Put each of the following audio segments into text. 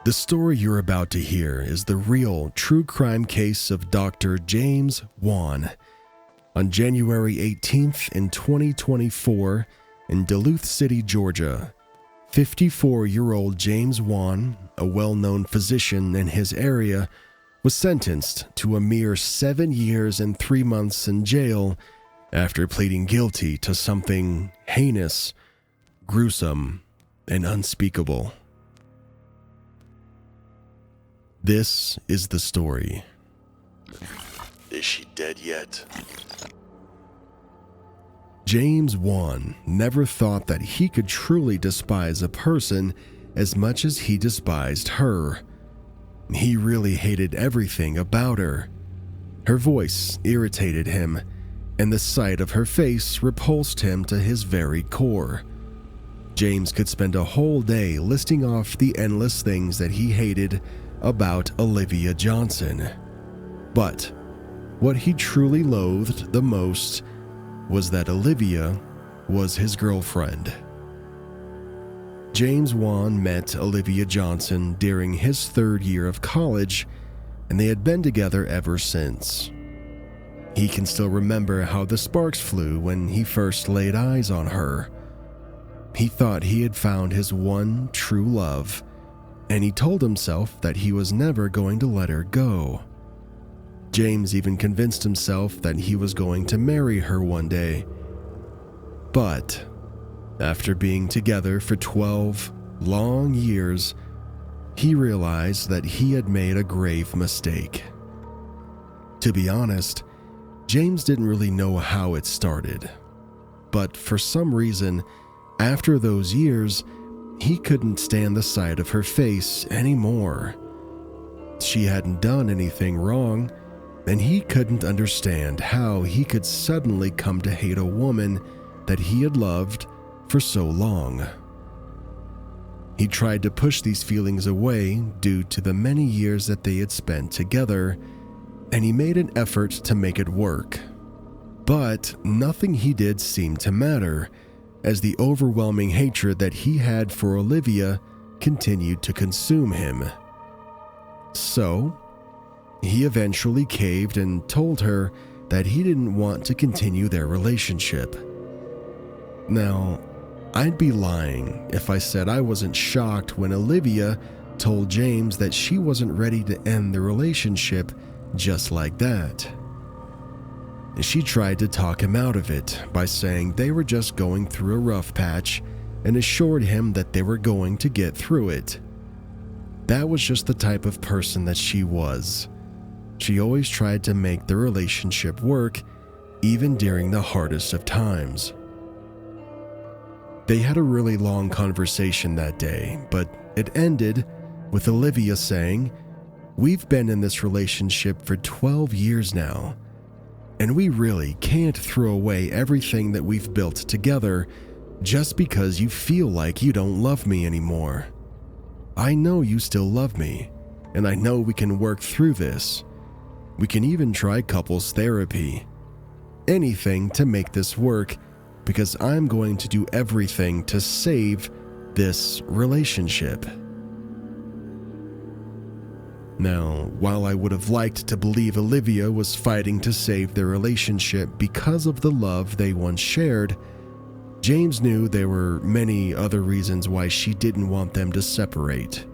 The story you're about to hear is the real true crime case of Dr. James Wan. On January 18th in 2024 in Duluth City, Georgia, 54-year-old James Wan, a well-known physician in his area, was sentenced to a mere 7 years and 3 months in jail after pleading guilty to something heinous, gruesome, and unspeakable. This is the story. Is she dead yet? James Wan never thought that he could truly despise a person as much as he despised her. He really hated everything about her. Her voice irritated him, and the sight of her face repulsed him to his very core. James could spend a whole day listing off the endless things that he hated about Olivia Johnson. But what he truly loathed the most was that Olivia was his girlfriend. James Wan met Olivia Johnson during his 3rd year of college, and they had been together ever since. He can still remember how the sparks flew when he first laid eyes on her. He thought he had found his one true love, and he told himself that he was never going to let her go. James even convinced himself that he was going to marry her one day. But after being together for 12 long years, he realized that he had made a grave mistake. To be honest, James didn't really know how it started. But for some reason, after those years, he couldn't stand the sight of her face anymore. She hadn't done anything wrong, and he couldn't understand how he could suddenly come to hate a woman that he had loved for so long. He tried to push these feelings away due to the many years that they had spent together, and he made an effort to make it work. But nothing he did seemed to matter, as the overwhelming hatred that he had for Olivia continued to consume him. So, he eventually caved and told her that he didn't want to continue their relationship. Now, I'd be lying if I said I wasn't shocked when Olivia told James that she wasn't ready to end the relationship just like that. She tried to talk him out of it by saying they were just going through a rough patch and assured him that they were going to get through it. That was just the type of person that she was. She always tried to make the relationship work, even during the hardest of times. They had a really long conversation that day, but it ended with Olivia saying, "We've been in this relationship for 12 years now. And we really can't throw away everything that we've built together just because you feel like you don't love me anymore. I know you still love me, and I know we can work through this. We can even try couples therapy. Anything to make this work, because I'm going to do everything to save this relationship." Now, while I would have liked to believe Olivia was fighting to save their relationship because of the love they once shared, James knew there were many other reasons why she didn't want them to separate.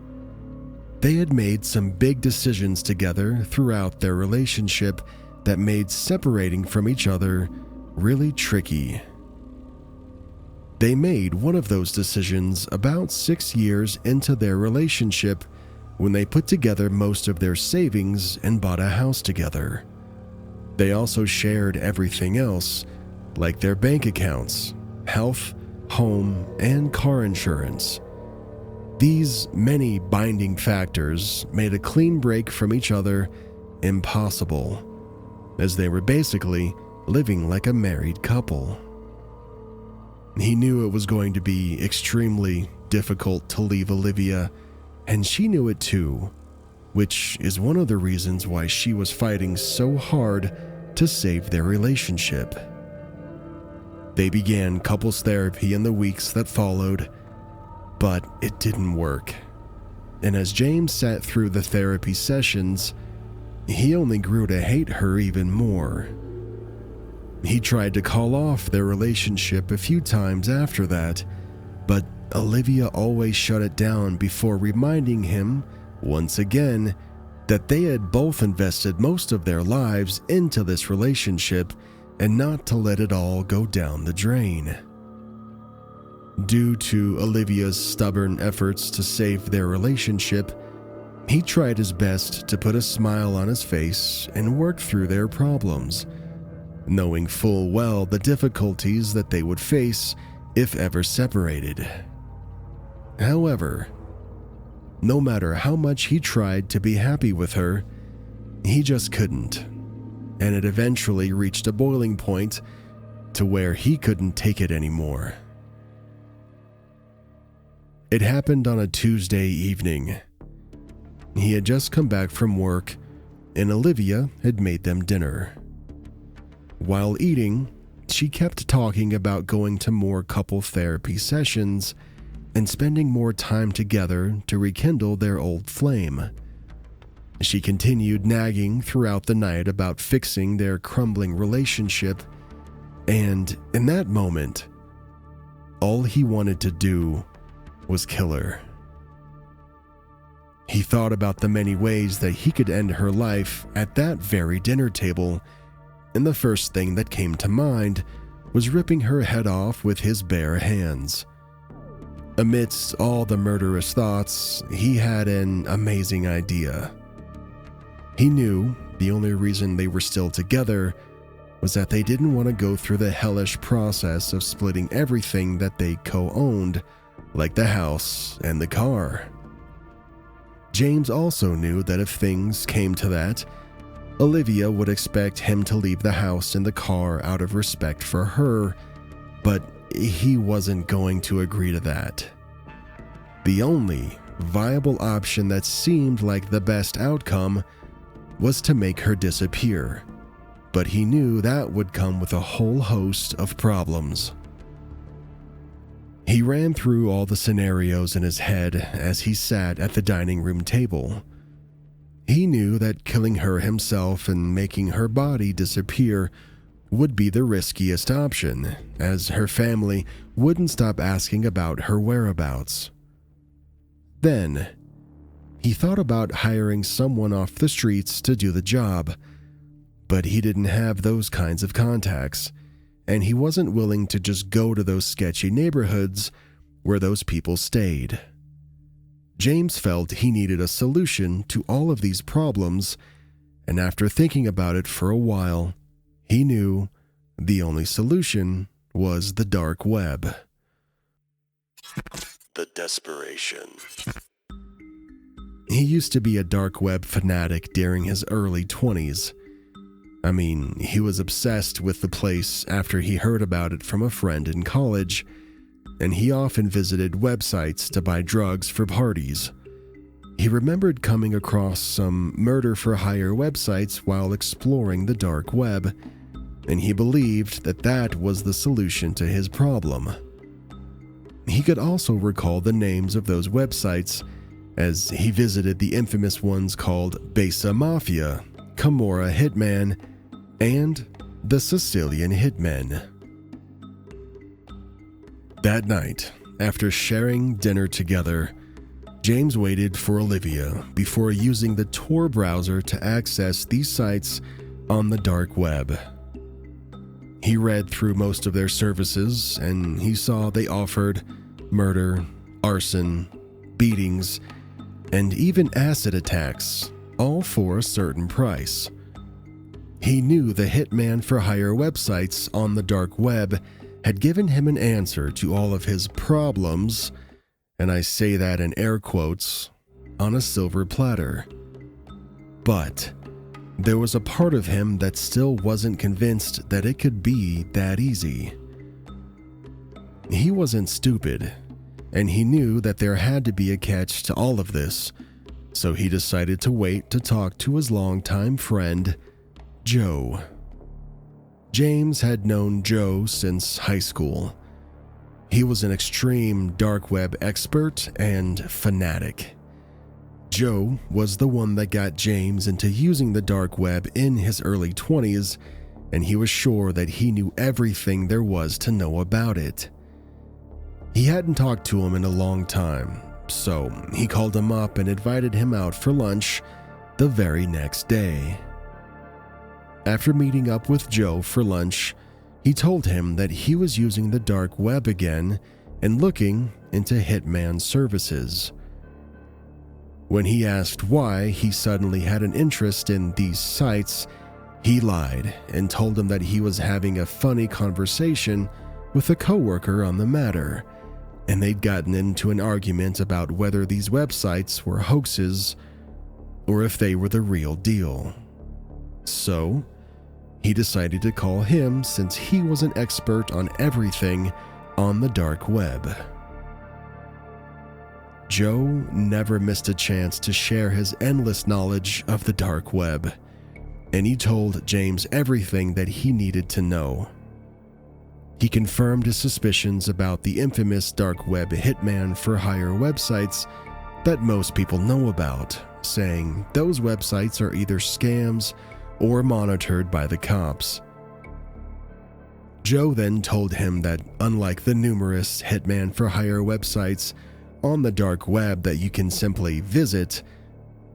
They had made some big decisions together throughout their relationship that made separating from each other really tricky. They made one of those decisions about 6 years into their relationship, when they put together most of their savings and bought a house together. They also shared everything else, like their bank accounts, health, home, and car insurance. These many binding factors made a clean break from each other impossible, as they were basically living like a married couple. He knew it was going to be extremely difficult to leave Olivia, and she knew it too, which is one of the reasons why she was fighting so hard to save their relationship. They began couples therapy in the weeks that followed, but it didn't work. And as James sat through the therapy sessions, he only grew to hate her even more. He tried to call off their relationship a few times after that, but Olivia always shut it down before reminding him, once again, that they had both invested most of their lives into this relationship and not to let it all go down the drain. Due to Olivia's stubborn efforts to save their relationship, he tried his best to put a smile on his face and work through their problems, knowing full well the difficulties that they would face if ever separated. However, no matter how much he tried to be happy with her, he just couldn't, and it eventually reached a boiling point to where he couldn't take it anymore. It happened on a Tuesday evening. He had just come back from work, and Olivia had made them dinner. While eating, she kept talking about going to more couple therapy sessions and spending more time together to rekindle their old flame. She continued nagging throughout the night about fixing their crumbling relationship, and in that moment, all he wanted to do was kill her. He thought about the many ways that he could end her life at that very dinner table, and the first thing that came to mind was ripping her head off with his bare hands. Amidst all the murderous thoughts, he had an amazing idea. He knew the only reason they were still together was that they didn't want to go through the hellish process of splitting everything that they co-owned, like the house and the car. James also knew that if things came to that, Olivia would expect him to leave the house and the car out of respect for her, but he wasn't going to agree to that. The only viable option that seemed like the best outcome was to make her disappear, but he knew that would come with a whole host of problems. He ran through all the scenarios in his head as he sat at the dining room table. He knew that killing her himself and making her body disappear would be the riskiest option, as her family wouldn't stop asking about her whereabouts. Then, he thought about hiring someone off the streets to do the job, but he didn't have those kinds of contacts, and he wasn't willing to just go to those sketchy neighborhoods where those people stayed. James felt he needed a solution to all of these problems, and after thinking about it for a while, he knew the only solution was the dark web. The desperation. He used to be a dark web fanatic during his early 20s. I mean, he was obsessed with the place after he heard about it from a friend in college, and he often visited websites to buy drugs for parties. He remembered coming across some murder-for-hire websites while exploring the dark web, and he believed that that was the solution to his problem. He could also recall the names of those websites, as he visited the infamous ones called Besa Mafia, Camorra Hitman, and the Sicilian Hitmen. That night, after sharing dinner together, James waited for Olivia before using the Tor browser to access these sites on the dark web. He read through most of their services, and he saw they offered murder, arson, beatings, and even acid attacks, all for a certain price. He knew the hitman for hire websites on the dark web had given him an answer to all of his problems, and I say that in air quotes, on a silver platter. But there was a part of him that still wasn't convinced that it could be that easy. He wasn't stupid, and he knew that there had to be a catch to all of this, so he decided to wait to talk to his longtime friend, Joe. James had known Joe since high school. He was an extreme dark web expert and fanatic. Joe was the one that got James into using the dark web in his early 20s, and he was sure that he knew everything there was to know about it. He hadn't talked to him in a long time, so he called him up and invited him out for lunch the very next day. After meeting up with Joe for lunch, he told him that he was using the dark web again and looking into hitman services. When he asked why he suddenly had an interest in these sites, he lied and told him that he was having a funny conversation with a coworker on the matter, and they'd gotten into an argument about whether these websites were hoaxes or if they were the real deal. So, he decided to call him since he was an expert on everything on the dark web. Joe never missed a chance to share his endless knowledge of the dark web, and he told James everything that he needed to know. He confirmed his suspicions about the infamous dark web hitman for hire websites that most people know about, saying those websites are either scams or monitored by the cops. Joe then told him that unlike the numerous hitman for hire websites on the dark web that you can simply visit,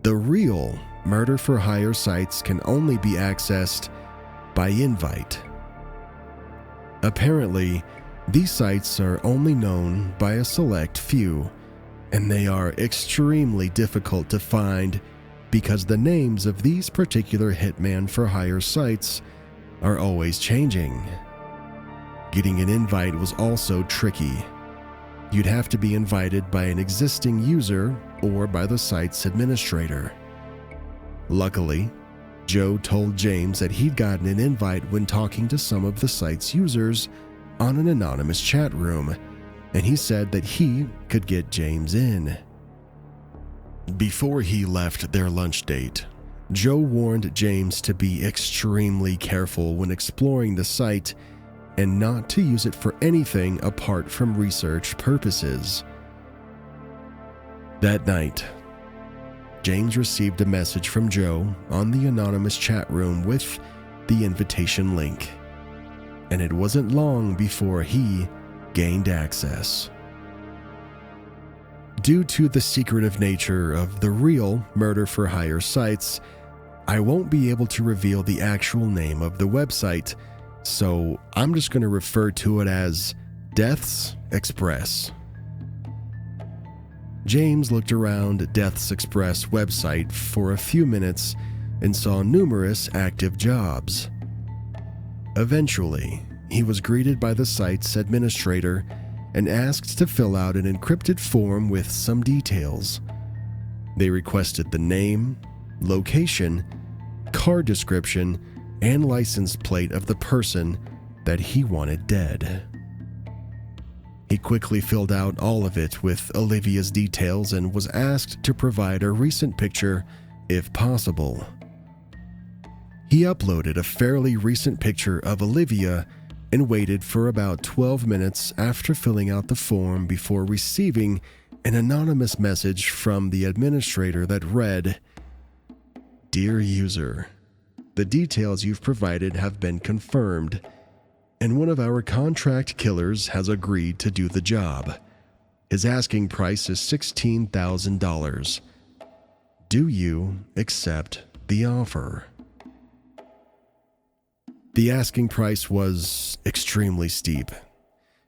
the real murder for hire sites can only be accessed by invite. Apparently, these sites are only known by a select few, and they are extremely difficult to find because the names of these particular hitman for hire sites are always changing. Getting an invite was also tricky. You'd have to be invited by an existing user or by the site's administrator. Luckily, Joe told James that he'd gotten an invite when talking to some of the site's users on an anonymous chat room, and he said that he could get James in. Before he left their lunch date, Joe warned James to be extremely careful when exploring the site and not to use it for anything apart from research purposes. That night, James received a message from Joe on the anonymous chat room with the invitation link, and it wasn't long before he gained access. Due to the secretive nature of the real murder for hire sites, I won't be able to reveal the actual name of the website, so I'm just going to refer to it as Death's Express. James looked around Death's Express website for a few minutes and saw numerous active jobs. Eventually, he was greeted by the site's administrator and asked to fill out an encrypted form with some details. They requested the name, location, car description, and license plate of the person that he wanted dead. He quickly filled out all of it with Olivia's details and was asked to provide a recent picture if possible. He uploaded a fairly recent picture of Olivia and waited for about 12 minutes after filling out the form before receiving an anonymous message from the administrator that read, "Dear user, the details you've provided have been confirmed, and one of our contract killers has agreed to do the job. His asking price is $16,000. Do you accept the offer?" The asking price was extremely steep,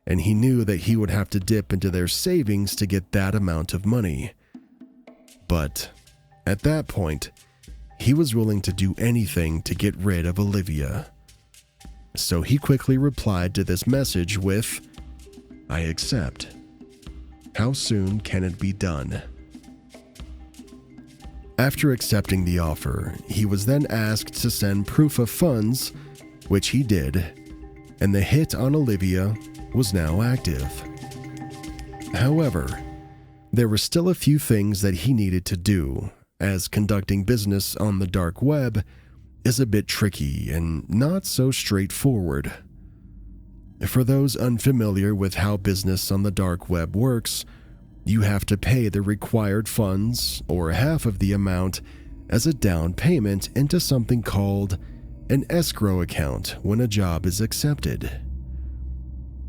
and he knew that he would have to dip into their savings to get that amount of money. But at that point, he was willing to do anything to get rid of Olivia. So he quickly replied to this message with, "I accept. How soon can it be done?" After accepting the offer, he was then asked to send proof of funds, which he did, and the hit on Olivia was now active. However, there were still a few things that he needed to do, as conducting business on the dark web is a bit tricky and not so straightforward. For those unfamiliar with how business on the dark web works, you have to pay the required funds, or half of the amount, as a down payment into something called an escrow account when a job is accepted.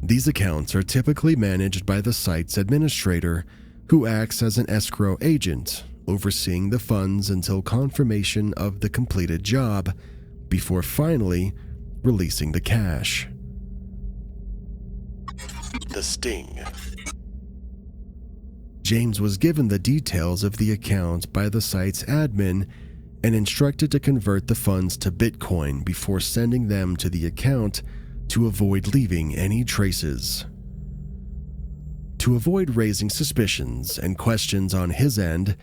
These accounts are typically managed by the site's administrator, who acts as an escrow agent, overseeing the funds until confirmation of the completed job, before finally releasing the cash. The sting. James was given the details of the account by the site's admin and instructed to convert the funds to Bitcoin before sending them to the account to avoid leaving any traces. To avoid raising suspicions and questions on his end,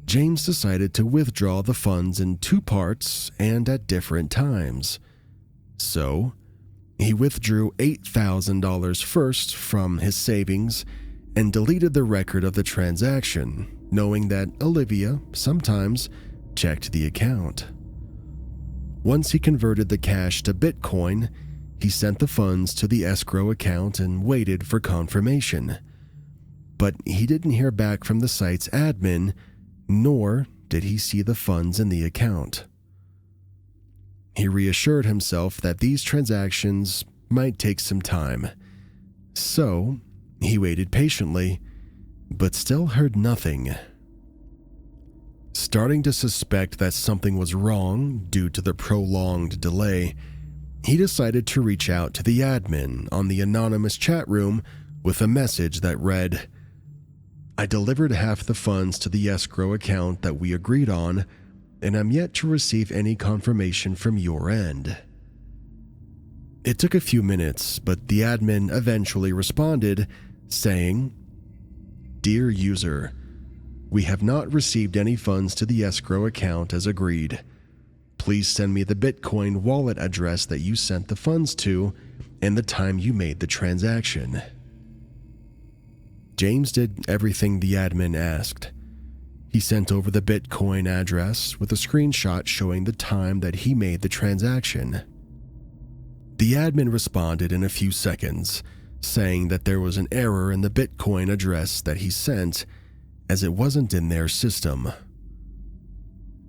James decided to withdraw the funds in 2 parts and at different times. So, he withdrew $8,000 first from his savings and deleted the record of the transaction, knowing that Olivia sometimes checked the account. Once he converted the cash to Bitcoin, he sent the funds to the escrow account and waited for confirmation. But he didn't hear back from the site's admin, nor did he see the funds in the account. He reassured himself that these transactions might take some time. So, he waited patiently, but still heard nothing. Starting to suspect that something was wrong due to the prolonged delay, he decided to reach out to the admin on the anonymous chat room with a message that read, "I delivered half the funds to the escrow account that we agreed on, and I'm yet to receive any confirmation from your end." It took a few minutes, but the admin eventually responded, saying, "Dear user, we have not received any funds to the escrow account as agreed. Please send me the Bitcoin wallet address that you sent the funds to and the time you made the transaction." James did everything the admin asked. He sent over the Bitcoin address with a screenshot showing the time that he made the transaction. The admin responded in a few seconds, saying that there was an error in the Bitcoin address that he sent, as it wasn't in their system.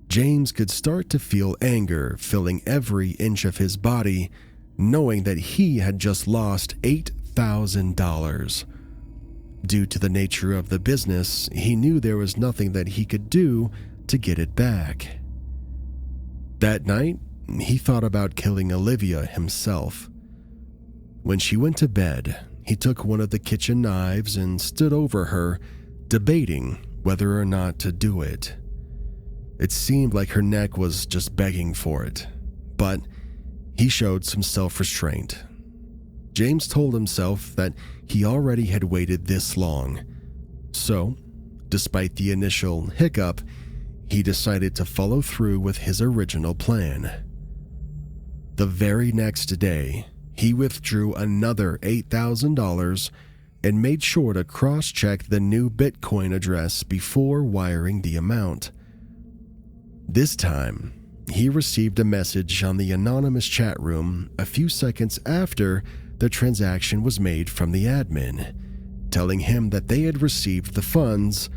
James could start to feel anger filling every inch of his body, knowing that he had just lost $8,000. Due to the nature of the business, he knew there was nothing that he could do to get it back. That night, he thought about killing Olivia himself. When she went to bed, he took one of the kitchen knives and stood over her, debating whether or not to do it. It seemed like her neck was just begging for it, but he showed some self-restraint. James told himself that he already had waited this long, so, despite the initial hiccup, he decided to follow through with his original plan. The very next day, he withdrew another $8,000 and made sure to cross-check the new Bitcoin address before wiring the amount. This time, he received a message on the anonymous chat room a few seconds after the transaction was made from the admin, telling him that they had received the funds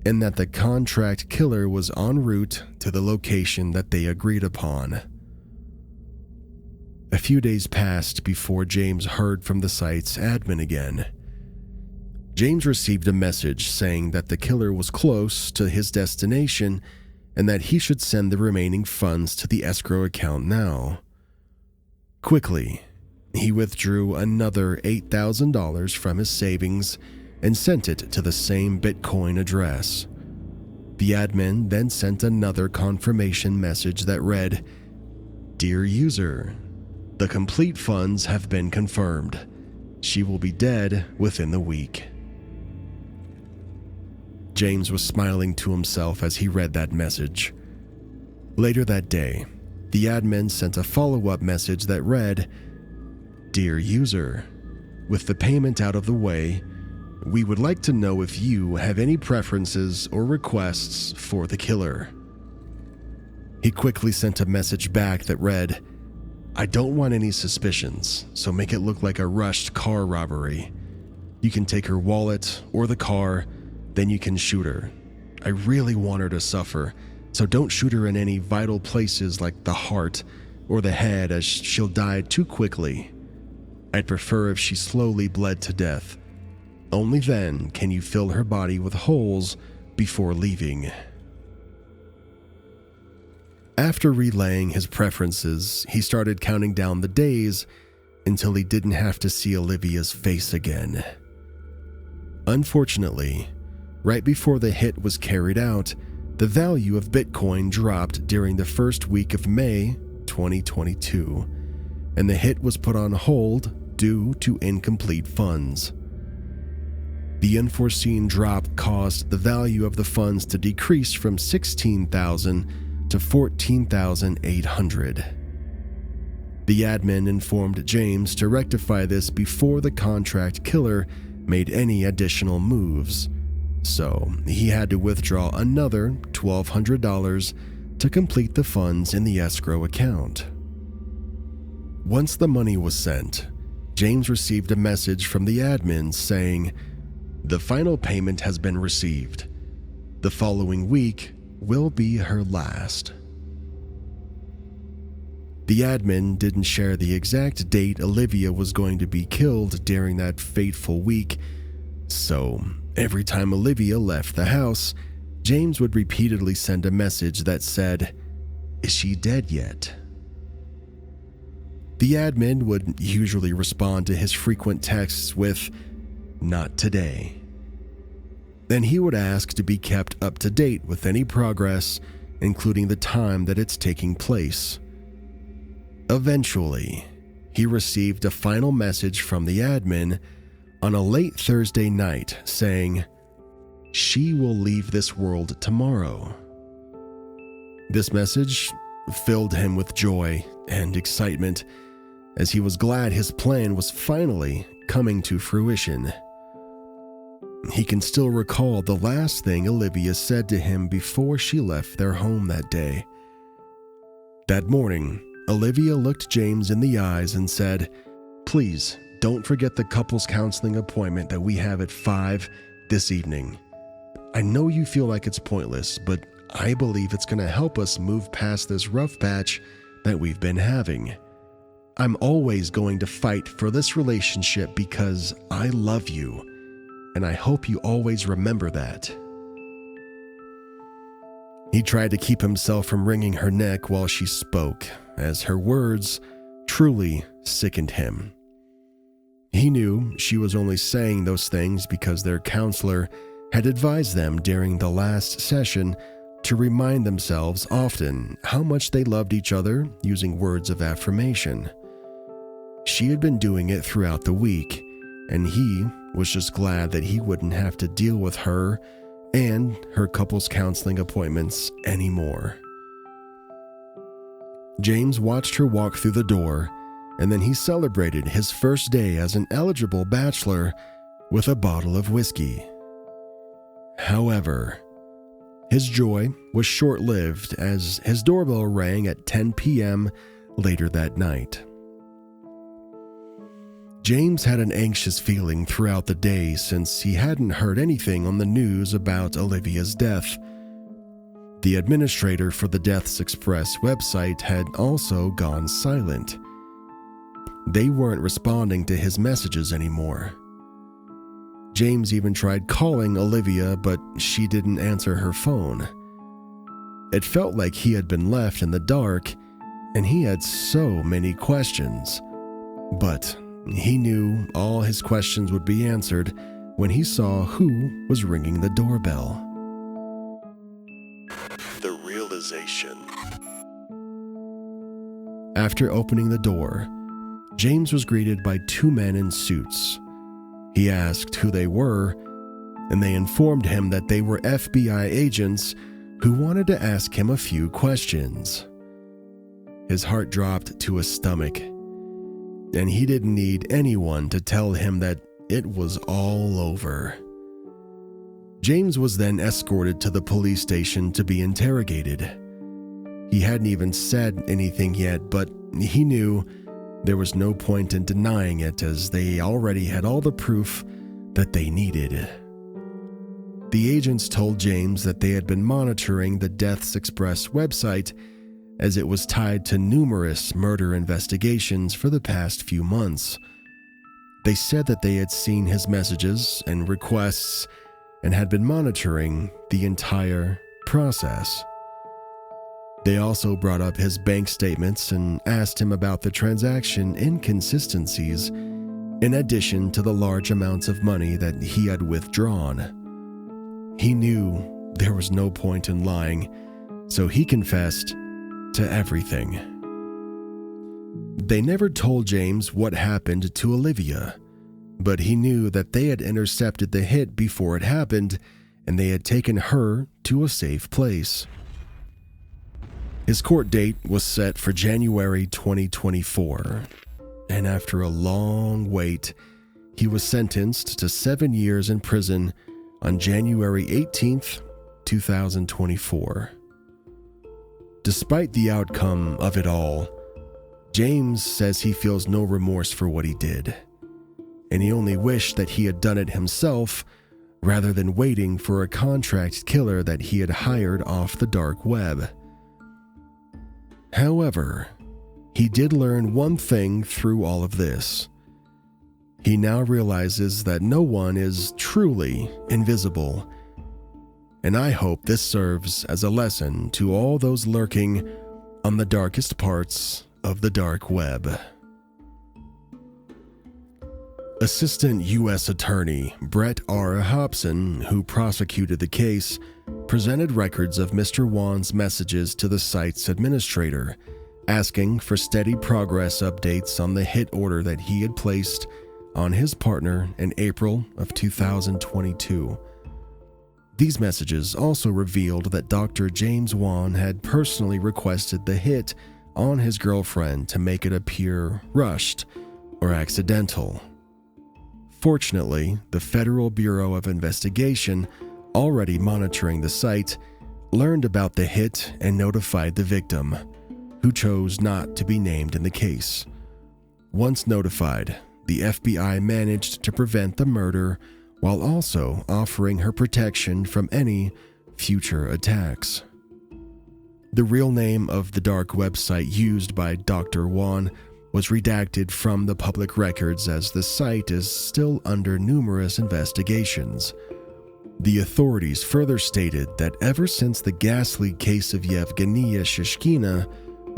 and that the contract killer was en route to the location that they agreed upon. A few days passed before James heard from the site's admin again. James received a message saying that the killer was close to his destination and that he should send the remaining funds to the escrow account now. Quickly, he withdrew another $8,000 from his savings and sent it to the same Bitcoin address. The admin then sent another confirmation message that read, "Dear user, the complete funds have been confirmed. She will be dead within the week." James was smiling to himself as he read that message. Later that day, the admin sent a follow-up message that read, "Dear user, with the payment out of the way, we would like to know if you have any preferences or requests for the killer." He quickly sent a message back that read, "I don't want any suspicions, so make it look like a rushed car robbery. You can take her wallet or the car, then you can shoot her. I really want her to suffer, so don't shoot her in any vital places like the heart or the head, as she'll die too quickly. I'd prefer if she slowly bled to death. Only then can you fill her body with holes before leaving." After relaying his preferences, he started counting down the days until he didn't have to see Olivia's face again. Unfortunately, right before the hit was carried out, the value of Bitcoin dropped during the first week of May 2022, and the hit was put on hold due to incomplete funds. The unforeseen drop caused the value of the funds to decrease from $16,000 to $14,800. The admin informed James to rectify this before the contract killer made any additional moves, so he had to withdraw another $1,200 to complete the funds in the escrow account. Once the money was sent, James received a message from the admin saying, "The final payment has been received. The following week will be her last." The admin didn't share the exact date Olivia was going to be killed during that fateful week, so every time Olivia left the house, James would repeatedly send a message that said, "Is she dead yet?" The admin would usually respond to his frequent texts with, "Not today." Then he would ask to be kept up to date with any progress, including the time that it's taking place. Eventually, he received a final message from the admin on a late Thursday night saying, "She will leave this world tomorrow." This message filled him with joy and excitement, as he was glad his plan was finally coming to fruition. He can still recall the last thing Olivia said to him before she left their home that day. That morning, Olivia looked James in the eyes and said, "Please, don't forget the couples counseling appointment that we have at 5 this evening. I know you feel like it's pointless, but I believe it's going to help us move past this rough patch that we've been having. I'm always going to fight for this relationship because I love you, and I hope you always remember that." He tried to keep himself from wringing her neck while she spoke, as her words truly sickened him. He knew she was only saying those things because their counselor had advised them during the last session to remind themselves often how much they loved each other using words of affirmation. She had been doing it throughout the week, and he was just glad that he wouldn't have to deal with her and her couples counseling appointments anymore. James watched her walk through the door, and then he celebrated his first day as an eligible bachelor with a bottle of whiskey. However, his joy was short-lived as his doorbell rang at 10 p.m. later that night. James had an anxious feeling throughout the day since he hadn't heard anything on the news about Olivia's death. The administrator for the Deaths Express website had also gone silent. They weren't responding to his messages anymore. James even tried calling Olivia, but she didn't answer her phone. It felt like he had been left in the dark, and he had so many questions. But he knew all his questions would be answered when he saw who was ringing the doorbell. The realization. After opening the door, James was greeted by two men in suits. He asked who they were, and they informed him that they were FBI agents who wanted to ask him a few questions. His heart dropped to his stomach, and he didn't need anyone to tell him that it was all over. James was then escorted to the police station to be interrogated. He hadn't even said anything yet, but he knew there was no point in denying it, as they already had all the proof that they needed. The agents told James that they had been monitoring the Deaths Express website, as it was tied to numerous murder investigations for the past few months. They said that they had seen his messages and requests and had been monitoring the entire process. They also brought up his bank statements and asked him about the transaction inconsistencies, in addition to the large amounts of money that he had withdrawn. He knew there was no point in lying, so he confessed to everything. They never told James what happened to Olivia, but he knew that they had intercepted the hit before it happened, and they had taken her to a safe place. His court date was set for January 2024, and after a long wait, he was sentenced to 7 years in prison on January 18th, 2024. Despite the outcome of it all, James says he feels no remorse for what he did, and he only wished that he had done it himself rather than waiting for a contract killer that he had hired off the dark web. However, he did learn one thing through all of this. He now realizes that no one is truly invisible, and I hope this serves as a lesson to all those lurking on the darkest parts of the dark web. Assistant U.S. Attorney Brett R. Hobson, who prosecuted the case, presented records of Mr. Wan's messages to the site's administrator, asking for steady progress updates on the hit order that he had placed on his partner in April of 2022. These messages also revealed that Dr. James Wan had personally requested the hit on his girlfriend to make it appear rushed or accidental. Fortunately, the Federal Bureau of Investigation, already monitoring the site, learned about the hit and notified the victim, who chose not to be named in the case. Once notified, the FBI managed to prevent the murder while also offering her protection from any future attacks. The real name of the dark website used by Dr. Wan was redacted from the public records, as the site is still under numerous investigations. The authorities further stated that ever since the ghastly case of Yevgenia Shishkina,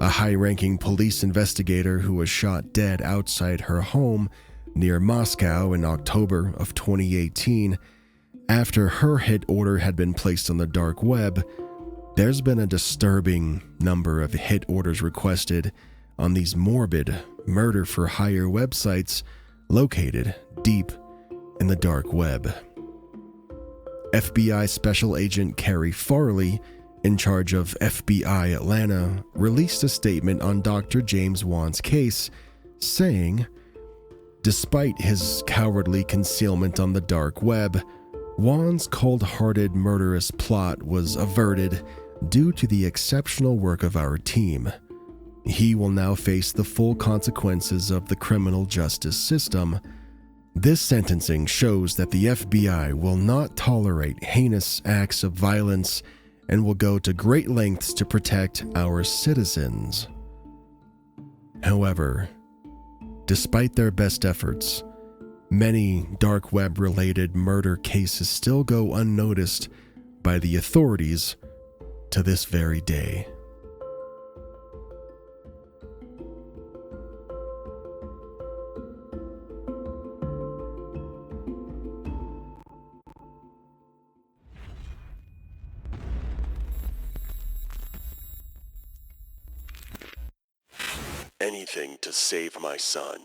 a high-ranking police investigator who was shot dead outside her home near Moscow in October of 2018, after her hit order had been placed on the dark web, there's been a disturbing number of hit orders requested on these morbid murder-for-hire websites located deep in the dark web. FBI Special Agent Carrie Farley, in charge of FBI Atlanta, released a statement on Dr. James Wan's case, saying, "Despite his cowardly concealment on the dark web, Wan's cold-hearted murderous plot was averted due to the exceptional work of our team. He will now face the full consequences of the criminal justice system. This sentencing shows that the FBI will not tolerate heinous acts of violence and will go to great lengths to protect our citizens." However, despite their best efforts, many dark web-related murder cases still go unnoticed by the authorities to this very day. Anything to save my son.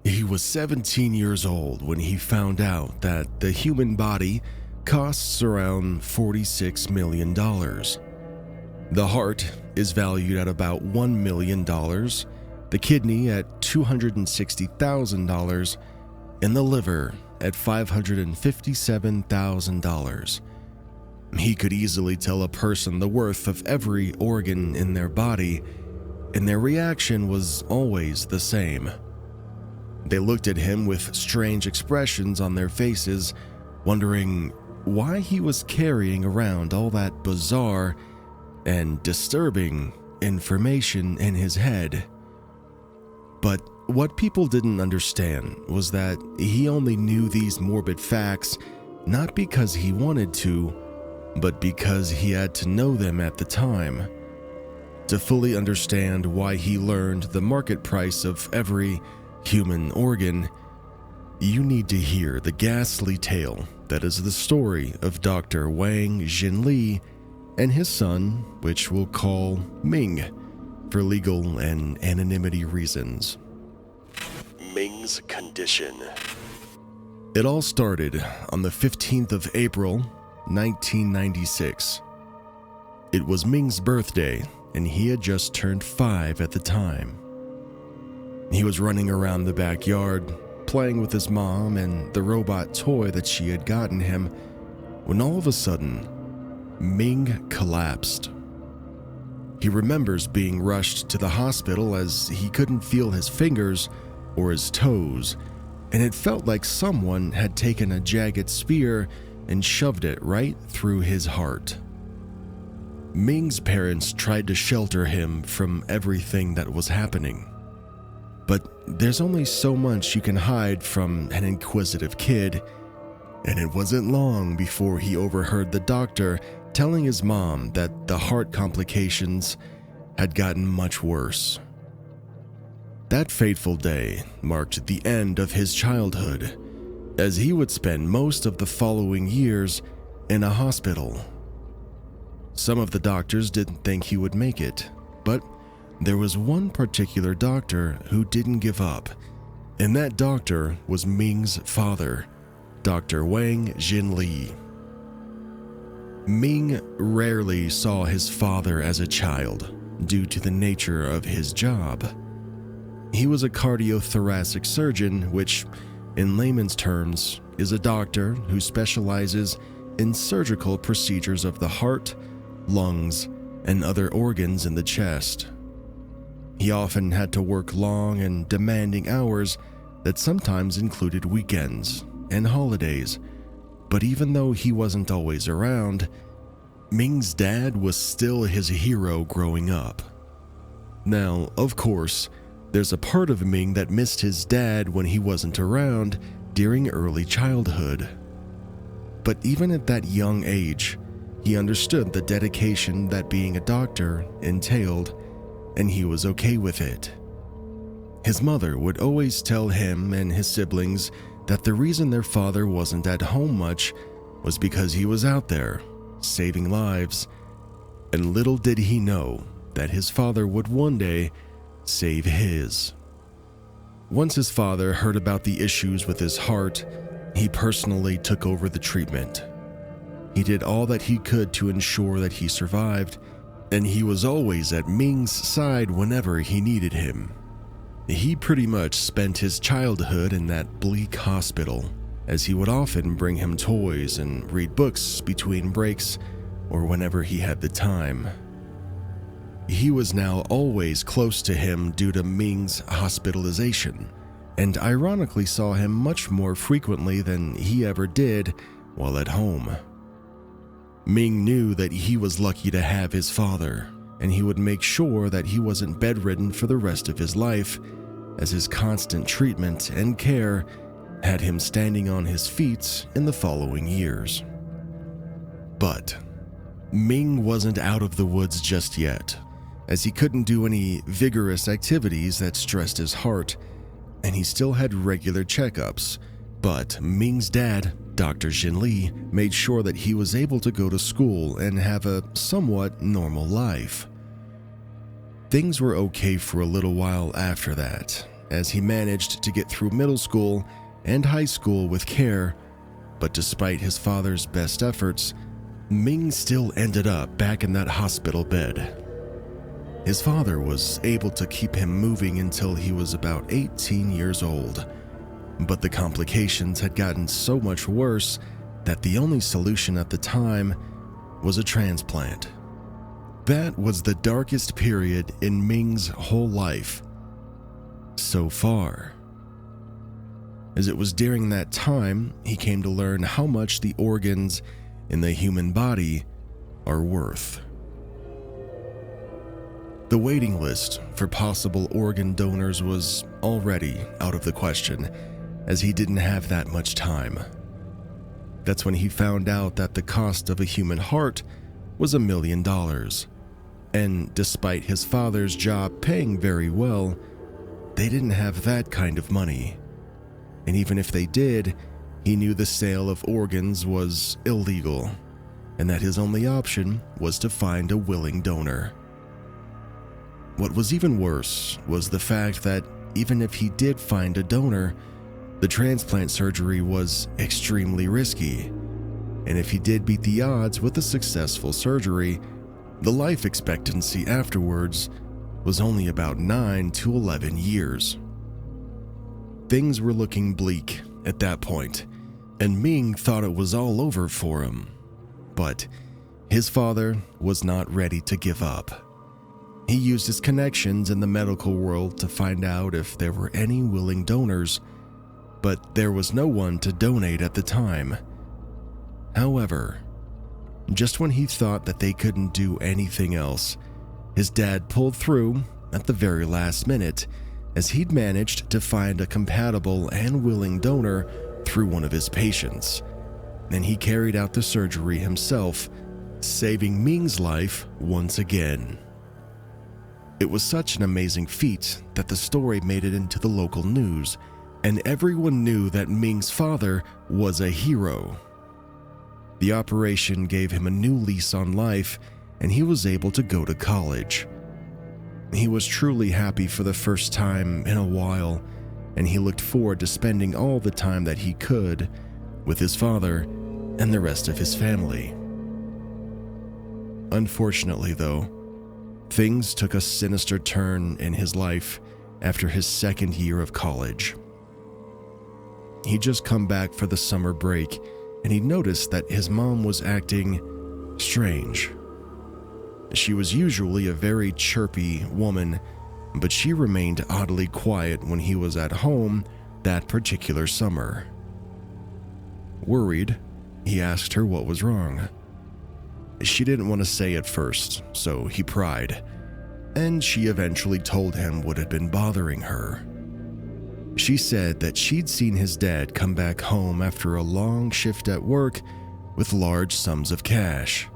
He was 17 years old when he found out that the human body costs around $46 million. The heart is valued at about $1 million, the kidney at $260,000, and the liver at $557,000. He could easily tell a person the worth of every organ in their body, and their reaction was always the same. They looked at him with strange expressions on their faces, wondering why he was carrying around all that bizarre and disturbing information in his head. But what people didn't understand was that he only knew these morbid facts not because he wanted to, but because he had to know them at the time. To fully understand why he learned the market price of every human organ, you need to hear the ghastly tale that is the story of Dr. Wang Jinli and his son, which we'll call Ming for legal and anonymity reasons. Ming's condition. It all started on the 15th of April, 1996. It was Ming's birthday, and he had just turned 5 at the time. He was running around the backyard, playing with his mom and the robot toy that she had gotten him, when all of a sudden, Ming collapsed. He remembers being rushed to the hospital as he couldn't feel his fingers or his toes, and it felt like someone had taken a jagged spear and shoved it right through his heart. Ming's parents tried to shelter him from everything that was happening. But there's only so much you can hide from an inquisitive kid, and it wasn't long before he overheard the doctor telling his mom that the heart complications had gotten much worse. That fateful day marked the end of his childhood, as he would spend most of the following years in a hospital. Some of the doctors didn't think he would make it, but there was one particular doctor who didn't give up, and that doctor was Ming's father, Dr. Wang Jinli. Ming rarely saw his father as a child due to the nature of his job. He was a cardiothoracic surgeon, which, in layman's terms, is a doctor who specializes in surgical procedures of the heart, lungs, and other organs in the chest. He often had to work long and demanding hours that sometimes included weekends and holidays, but even though he wasn't always around, Ming's dad was still his hero growing up. Now, of course, there's a part of Ming that missed his dad when he wasn't around during early childhood. But even at that young age, he understood the dedication that being a doctor entailed, and he was okay with it. His mother would always tell him and his siblings that the reason their father wasn't at home much was because he was out there, saving lives, and little did he know that his father would one day save his. Once his father heard about the issues with his heart, he personally took over the treatment. He did all that he could to ensure that he survived, and he was always at Ming's side whenever he needed him. He pretty much spent his childhood in that bleak hospital, as he would often bring him toys and read books between breaks or whenever he had the time. He was now always close to him due to Ming's hospitalization, and ironically saw him much more frequently than he ever did while at home. Ming knew that he was lucky to have his father, and he would make sure that he wasn't bedridden for the rest of his life, as his constant treatment and care had him standing on his feet in the following years. But Ming wasn't out of the woods just yet, as he couldn't do any vigorous activities that stressed his heart, and he still had regular checkups. But Ming's dad, Dr. Jinli, made sure that he was able to go to school and have a somewhat normal life. Things were okay for a little while after that, as he managed to get through middle school and high school with care, but despite his father's best efforts, Ming still ended up back in that hospital bed. His father was able to keep him moving until he was about 18 years old, but the complications had gotten so much worse that the only solution at the time was a transplant. That was the darkest period in Ming's whole life so far, as it was during that time he came to learn how much the organs in the human body are worth. The waiting list for possible organ donors was already out of the question, as he didn't have that much time. That's when he found out that the cost of a human heart was $1 million, and despite his father's job paying very well, they didn't have that kind of money. And even if they did, he knew the sale of organs was illegal, and that his only option was to find a willing donor. What was even worse was the fact that even if he did find a donor, the transplant surgery was extremely risky, and if he did beat the odds with a successful surgery, the life expectancy afterwards was only about 9 to 11 years. Things were looking bleak at that point, and Ming thought it was all over for him. But his father was not ready to give up. He used his connections in the medical world to find out if there were any willing donors, but there was no one to donate at the time. However, just when he thought that they couldn't do anything else, his dad pulled through at the very last minute, as he'd managed to find a compatible and willing donor through one of his patients, and he carried out the surgery himself, saving Ming's life once again. It was such an amazing feat that the story made it into the local news, and everyone knew that Ming's father was a hero. The operation gave him a new lease on life, and he was able to go to college. He was truly happy for the first time in a while, and he looked forward to spending all the time that he could with his father and the rest of his family. Unfortunately, though, things took a sinister turn in his life after his second year of college. He'd just come back for the summer break, and he noticed that his mom was acting strange. She was usually a very chirpy woman, but she remained oddly quiet when he was at home that particular summer. Worried, he asked her what was wrong. She didn't want to say at first, so he pried, and she eventually told him what had been bothering her. She said that she'd seen his dad come back home after a long shift at work with large sums of cash.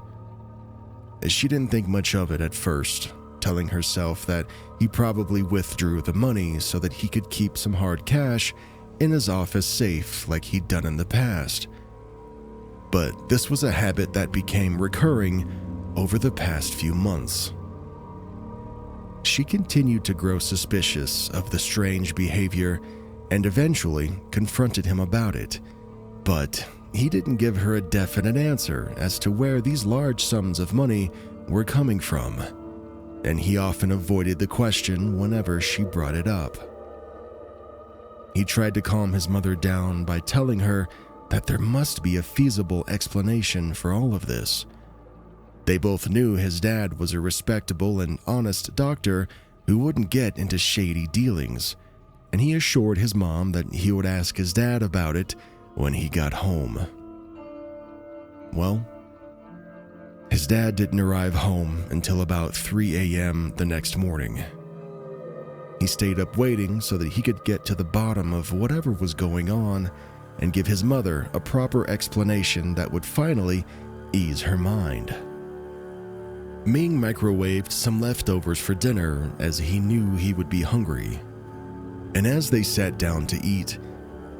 She didn't think much of it at first, telling herself that he probably withdrew the money so that he could keep some hard cash in his office safe like he'd done in the past. But this was a habit that became recurring over the past few months. She continued to grow suspicious of the strange behavior and eventually confronted him about it, but he didn't give her a definite answer as to where these large sums of money were coming from, and he often avoided the question whenever she brought it up. He tried to calm his mother down by telling her that there must be a feasible explanation for all of this. They both knew his dad was a respectable and honest doctor who wouldn't get into shady dealings, and he assured his mom that he would ask his dad about it when he got home. Well, his dad didn't arrive home until about 3 a.m. the next morning. He stayed up waiting so that he could get to the bottom of whatever was going on and give his mother a proper explanation that would finally ease her mind. Ming microwaved some leftovers for dinner as he knew he would be hungry. And as they sat down to eat,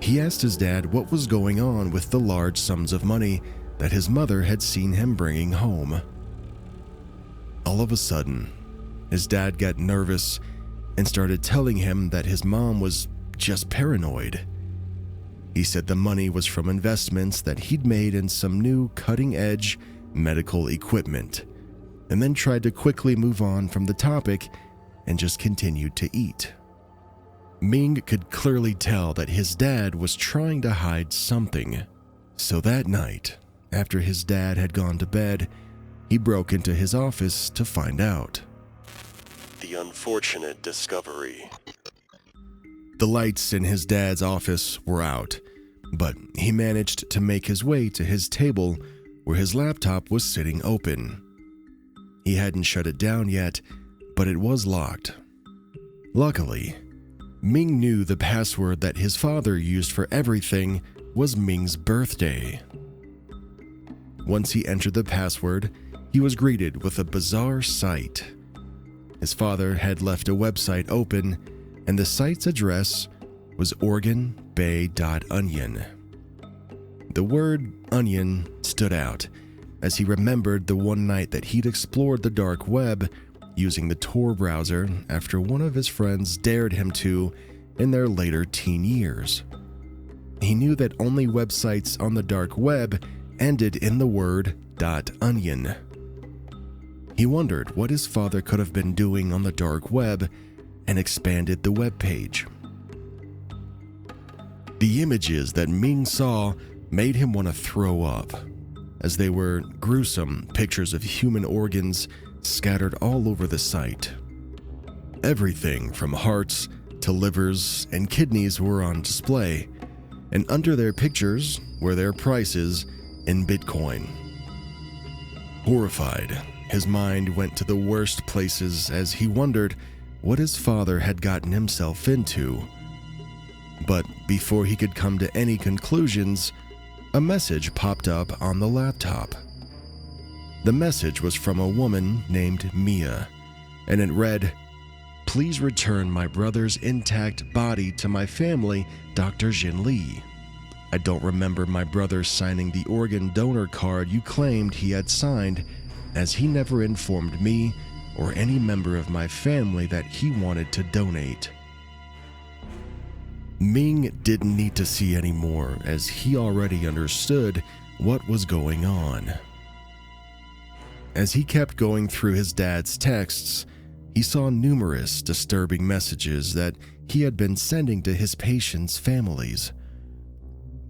he asked his dad what was going on with the large sums of money that his mother had seen him bringing home. All of a sudden, his dad got nervous and started telling him that his mom was just paranoid. He said the money was from investments that he'd made in some new cutting-edge medical equipment, and then tried to quickly move on from the topic and just continued to eat. Ming could clearly tell that his dad was trying to hide something. So that night, after his dad had gone to bed, he broke into his office to find out. The unfortunate discovery. The lights in his dad's office were out, but he managed to make his way to his table where his laptop was sitting open. He hadn't shut it down yet, but it was locked. Luckily, Ming knew the password that his father used for everything was Ming's birthday. Once he entered the password, he was greeted with a bizarre sight. His father had left a website open, and the site's address was OregonBay.onion. The word onion stood out as he remembered the one night that he'd explored the dark web using the Tor browser after one of his friends dared him to in their later teen years. He knew that only websites on the dark web ended in the word .onion. He wondered what his father could have been doing on the dark web and expanded the web page. The images that Ming saw made him want to throw up, as they were gruesome pictures of human organs scattered all over the site. Everything from hearts to livers and kidneys were on display, and under their pictures were their prices in Bitcoin. Horrified, his mind went to the worst places as he wondered what his father had gotten himself into. But before he could come to any conclusions, a message popped up on the laptop. The message was from a woman named Mia, and it read, "Please return my brother's intact body to my family, Dr. Jin Lee. I don't remember my brother signing the organ donor card you claimed he had signed, as he never informed me or any member of my family that he wanted to donate." Ming didn't need to see any more, as he already understood what was going on. As he kept going through his dad's texts, he saw numerous disturbing messages that he had been sending to his patients' families.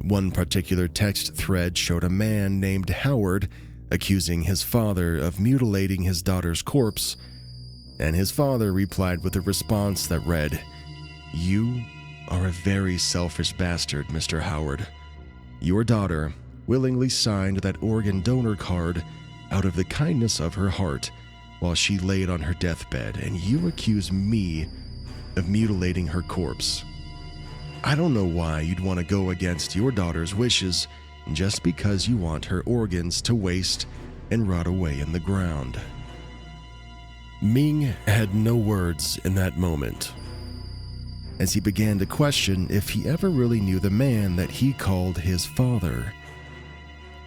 One particular text thread showed a man named Howard accusing his father of mutilating his daughter's corpse, and his father replied with a response that read, "You are a very selfish bastard, Mr. Howard. Your daughter willingly signed that organ donor card out of the kindness of her heart while she laid on her deathbed, and you accuse me of mutilating her corpse. I don't know why you'd want to go against your daughter's wishes just because you want her organs to waste and rot away in the ground." Ming had no words in that moment, as he began to question if he ever really knew the man that he called his father.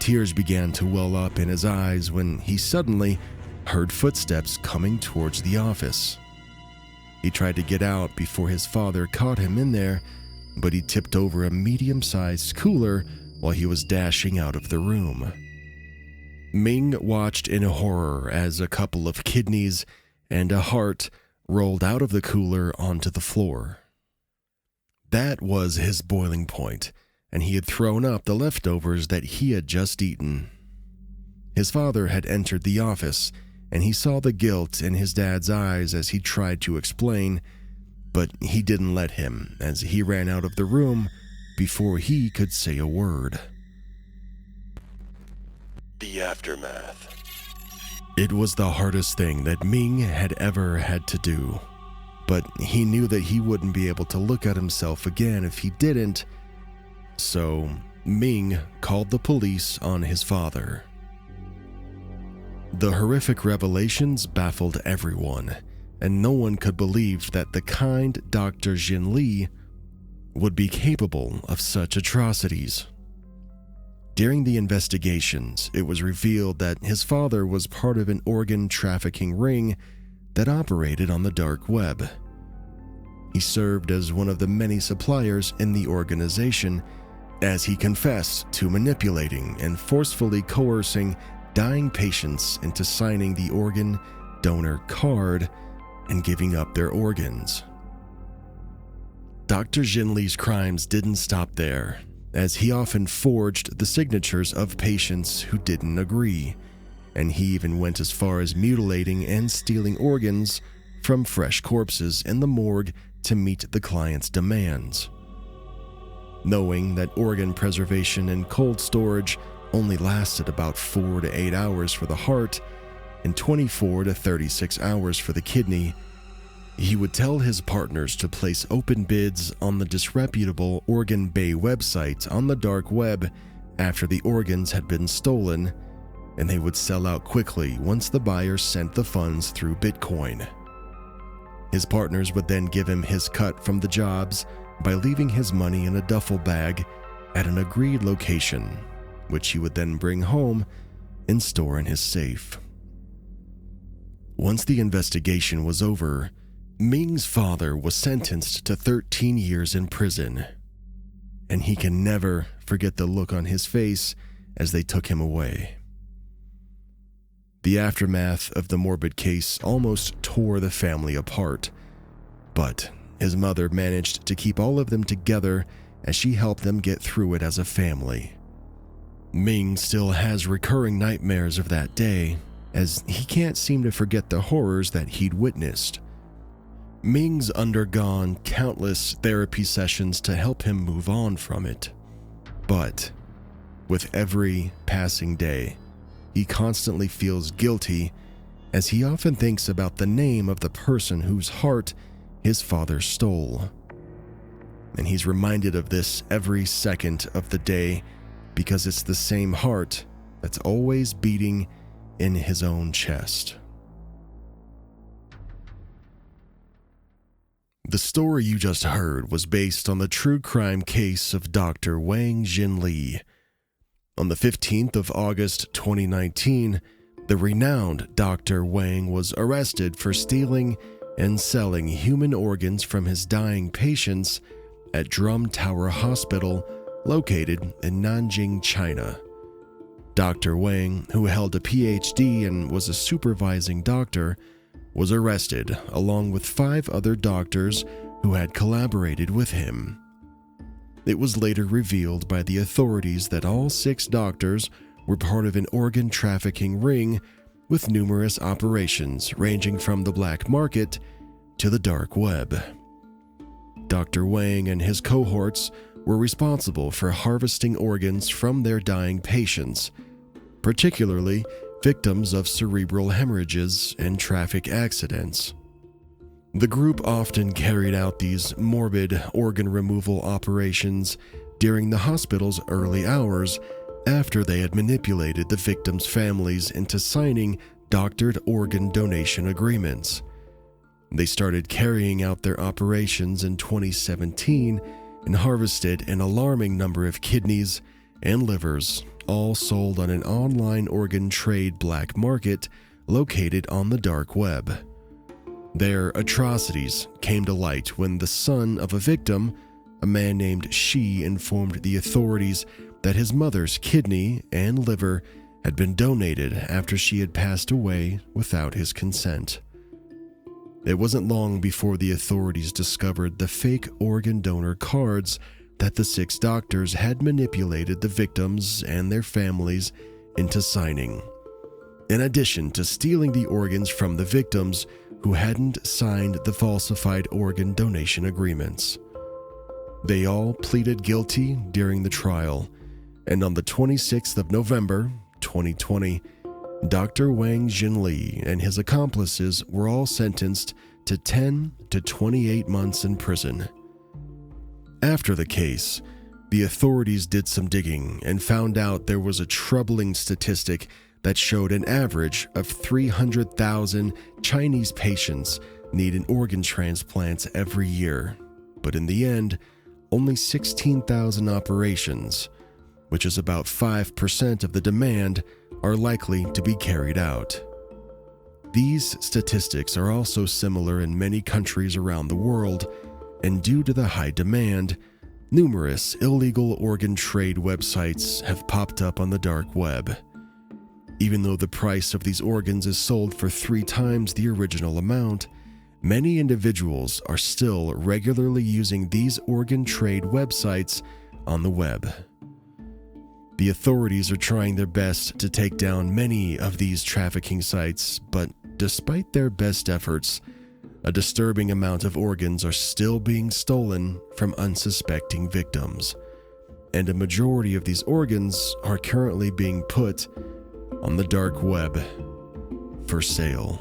Tears began to well up in his eyes when he suddenly heard footsteps coming towards the office. He tried to get out before his father caught him in there, but he tipped over a medium-sized cooler while he was dashing out of the room. Ming watched in horror as a couple of kidneys and a heart rolled out of the cooler onto the floor. That was his boiling point, and he had thrown up the leftovers that he had just eaten. His father had entered the office, and he saw the guilt in his dad's eyes as he tried to explain, but he didn't let him as he ran out of the room before he could say a word. The aftermath. It was the hardest thing that Ming had ever had to do, but he knew that he wouldn't be able to look at himself again if he didn't, so Ming called the police on his father. The horrific revelations baffled everyone, and no one could believe that the kind Dr. Jin Lee would be capable of such atrocities. During the investigations, it was revealed that his father was part of an organ trafficking ring that operated on the dark web. He served as one of the many suppliers in the organization, as he confessed to manipulating and forcefully coercing dying patients into signing the organ donor card and giving up their organs. Dr. Jin Lee's crimes didn't stop there, as he often forged the signatures of patients who didn't agree, and he even went as far as mutilating and stealing organs from fresh corpses in the morgue to meet the client's demands. Knowing that organ preservation and cold storage only lasted about 4 to 8 hours for the heart and 24 to 36 hours for the kidney, he would tell his partners to place open bids on the disreputable Organ Bay website on the dark web after the organs had been stolen, and they would sell out quickly once the buyer sent the funds through Bitcoin. His partners would then give him his cut from the jobs by leaving his money in a duffel bag at an agreed location, which he would then bring home and store in his safe. Once the investigation was over, Ming's father was sentenced to 13 years in prison, and he can never forget the look on his face as they took him away. The aftermath of the morbid case almost tore the family apart, but his mother managed to keep all of them together as she helped them get through it as a family. Ming still has recurring nightmares of that day, as he can't seem to forget the horrors that he'd witnessed. Ming's undergone countless therapy sessions to help him move on from it. But with every passing day, he constantly feels guilty, as he often thinks about the name of the person whose heart his father stole. And he's reminded of this every second of the day because it's the same heart that's always beating in his own chest. The story you just heard was based on the true crime case of Dr. Wang Jinli. On the 15th of August 2019, the renowned Dr. Wang was arrested for stealing and selling human organs from his dying patients at Drum Tower Hospital, located in Nanjing, China. Dr. Wang, who held a PhD and was a supervising doctor, was arrested along with 5 other doctors who had collaborated with him. It was later revealed by the authorities that all 6 doctors were part of an organ trafficking ring with numerous operations ranging from the black market to the dark web. Dr. Wang and his cohorts were responsible for harvesting organs from their dying patients, particularly victims of cerebral hemorrhages and traffic accidents. The group often carried out these morbid organ removal operations during the hospital's early hours after they had manipulated the victims' families into signing doctored organ donation agreements. They started carrying out their operations in 2017 and harvested an alarming number of kidneys and livers, all sold on an online organ trade black market located on the dark web. Their atrocities came to light when the son of a victim, a man named Shi, informed the authorities that his mother's kidney and liver had been donated after she had passed away without his consent. It wasn't long before the authorities discovered the fake organ donor cards that the 6 doctors had manipulated the victims and their families into signing, in addition to stealing the organs from the victims who hadn't signed the falsified organ donation agreements. They all pleaded guilty during the trial, and on the 26th of November, 2020, Dr. Wang Jinli and his accomplices were all sentenced to 10 to 28 months in prison. After the case, the authorities did some digging and found out there was a troubling statistic that showed an average of 300,000 Chinese patients need an organ transplant every year, but in the end, only 16,000 operations, which is about 5% of the demand, are likely to be carried out. These statistics are also similar in many countries around the world, and due to the high demand, numerous illegal organ trade websites have popped up on the dark web. Even though the price of these organs is sold for 3 times the original amount, many individuals are still regularly using these organ trade websites on the web. The authorities are trying their best to take down many of these trafficking sites, but despite their best efforts, a disturbing amount of organs are still being stolen from unsuspecting victims, and a majority of these organs are currently being put on the dark web for sale.